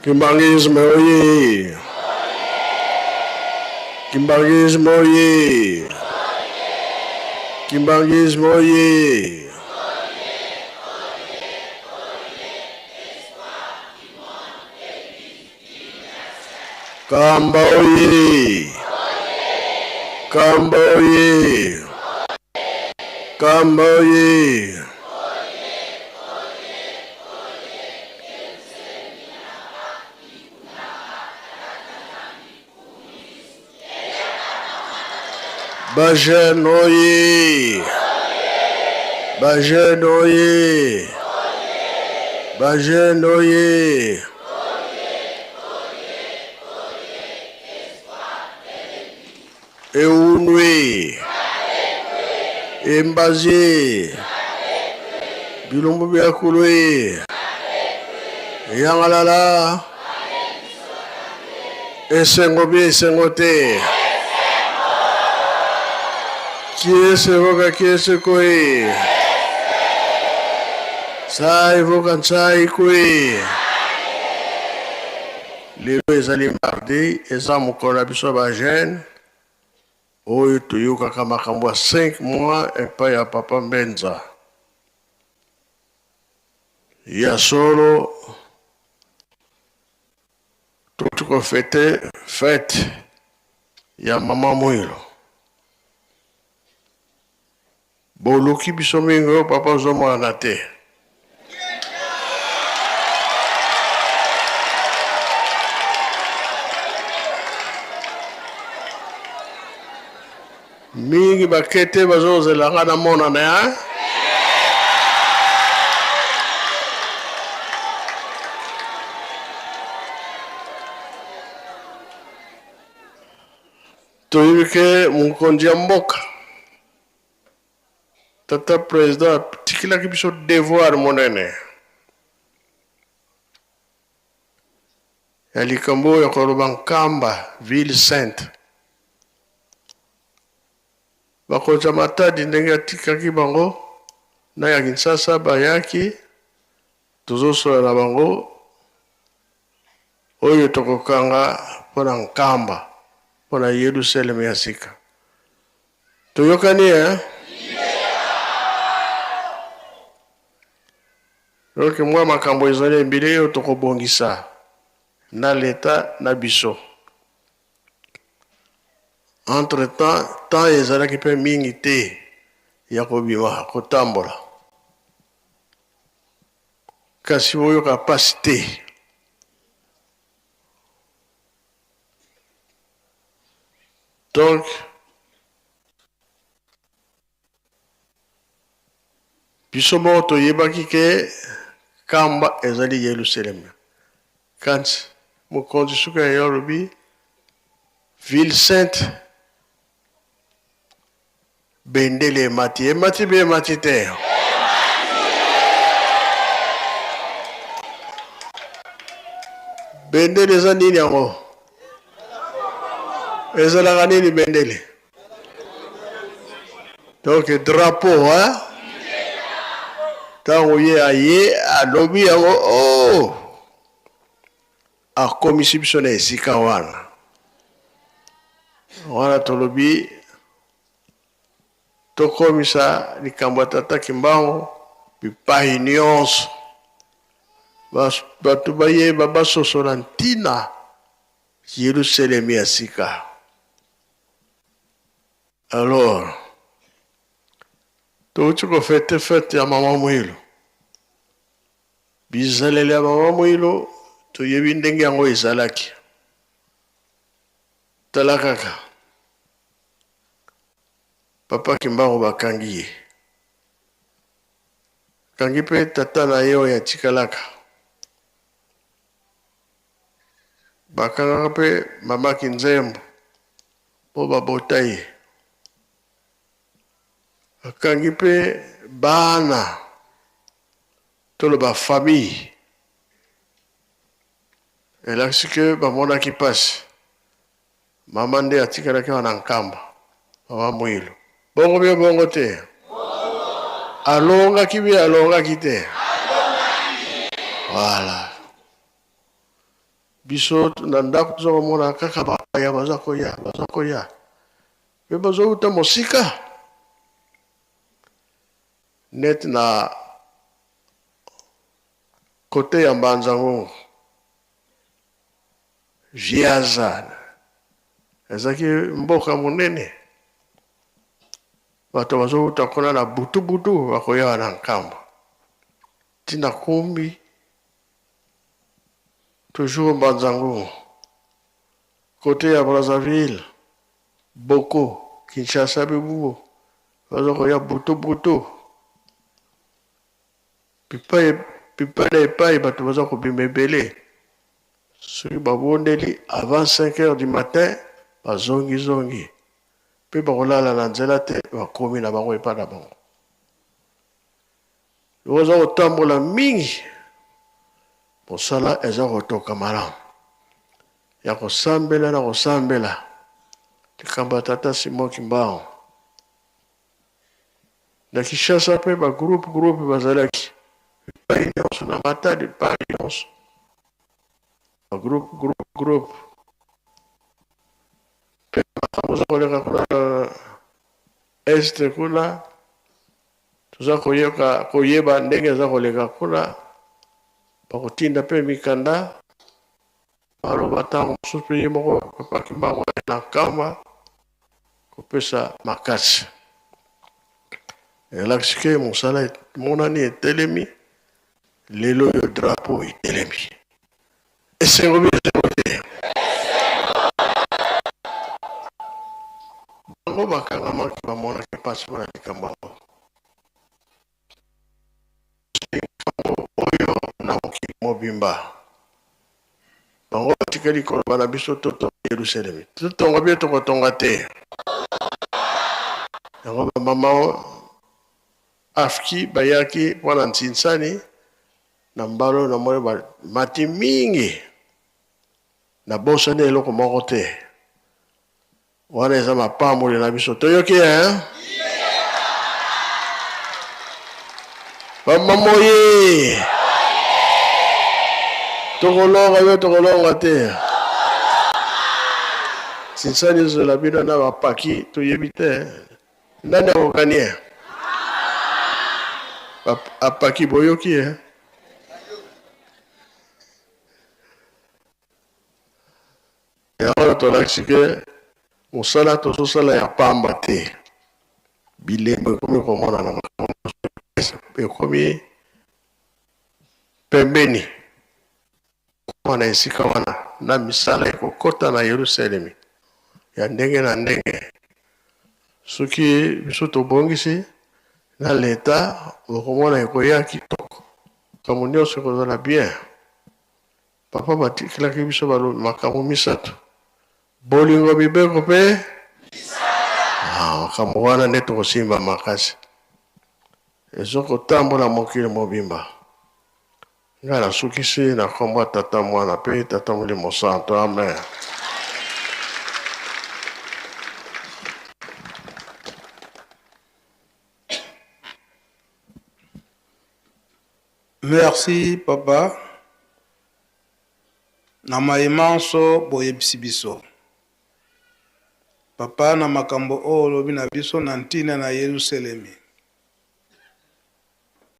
Kimbangisme oye! Kimbangisme oye! Kimbangisme oye! Kamba oye! Kamba oye! Kamba oye! Bajen oye! Bajen oye! Bajen oye! Eunwe! Embazie! Bilumbu biakulwe! Yangalala! Esengobi esengote! Kiese voka kiese koi. Sai voka sai koi. Lelo ezali mardi eza mokolo biso ba jeune. Oyo toyoka kama makambo 5 mois epai ya papa Mbenza. Ya solo tuko fete ya mama Mwilo. Boluki biso mingo papa zomwana te. Mingi bakete bazozelanga na monana ya. Toyike mukonzi ya mboka. Tata président tikila ki biso devoir monene. Ya likambo ya koloba Nkamba ville sainte. Bakoza matadi ndenge atikaki bango na ya Kinshasa bayaki tozosola na bango oyo tokokanga pona Nkamba pona Yerusalemu ya sika. Toyokani Donc moi makambo ezali ebile yo tokobongisa na leta na biso. Entre temps ezalaki pe mingi te ya kobima kotambola. Kasi oyo kapasite. Donc biso mo toyebaki ke Kamba ezali Yerusalemu. Quand mokonzi suka ya Yorubi ville sainte bendele mati be mati te. Bendele za nini yango? Ezalaka nini bendele? Donc drapeau hein? Tango ye aye alobi yango oh akomisi biso na esika wana. Wana tolobi tokomisa likambo tata Kimbangu bipai nyonso. Batu baye babasosola ntina Yerusalemu ya sika. Alors tuko fete ya mama Mwilo. Bizalele ya mama Mwilo toyebi ndenge yango ezalaki. Tala kaka. Papa Kimbangu bakangi ye. Kangi pe tata na yo ya tikalaka. Bakanga pe mama Kinzembo. Po babota ye. Bakangi pe bana. Tolo ba famille. Et là c'est que bamona qui passe. Mama nde atikalaki wana Nkamba. Mama Mwilo. Bongo bie bongo te. Alonga kibi alonga kite. Voilà. biso na ndako tozakomona kaka bapaya baza koya mpe bazouta mosika net na kote ya Mbanzango Viaza ezaki mboka monene bato bazouta kuna na butu bakoya na nkamba tina kumbi toujours Mbanzango côté ya Brazzaville Boko Kinshasa Bibubo bazokoya butu pipa na epai bato baza kobima ebele soki babondeli avant 5 heures du matin bazongi mpe bakolala na nzela te bakomi na bango epai na bango oza kotambola mingi mosala eza kotoka malamu ya kosambela na kosambela likambo ya tata Simon Kimbangu na Kinshasa mpe bagroupe bazalaki epai nyonso na Matadi epai nyonso bagroupe mpe makambo oza koleka kuna na este kuna toza koyeba ndenge eza koleka kuna bakotinda mpe mikanda baloba ntango mosusu mpe ye moko papa Kimbangu na nkamba kopesa makasi elakisi ke mosala emonani etelemi lelo oyo drapo etelemi esengo te bango bakangamaki bamonaki mpasi mpona likambo yango oyo na mokili mobimba bango batikali koloba na biso totonga Yerusalemi totonga bie tokotonga te yango bamama afiki bayaki mpona ntinsani na mbalo na moni bamati mingi na bosani eloko moko te wana eza mapamboli na biso toyoki bamama oye tokolonga yo tokolonga te ntinsani ezola bino na bapaki toyebi te ndani akokani apaki boyoki yango tolakisi ke mosala tozosala ya pamba te bilembo ekomi komonana makambo ekomi pembeni na esika wana na misala ekokota na Yerusalemi ya ndenge na ndenge soki biso tobongisi na leta okomona ekoya kitoko kambo nyonso ekozala bien papa batikelaki biso makambo misato bolingo mibeko mpe makambo wana nde tokosimba makasi ezokotambola mokili mobimba ngai nasukisi na nkombo ya tata mwana mpe tata molimo santo amen. Merci papa na maimanso boyebisi biso papa na makambo oyo olobi na biso na ntina na Yerusalemi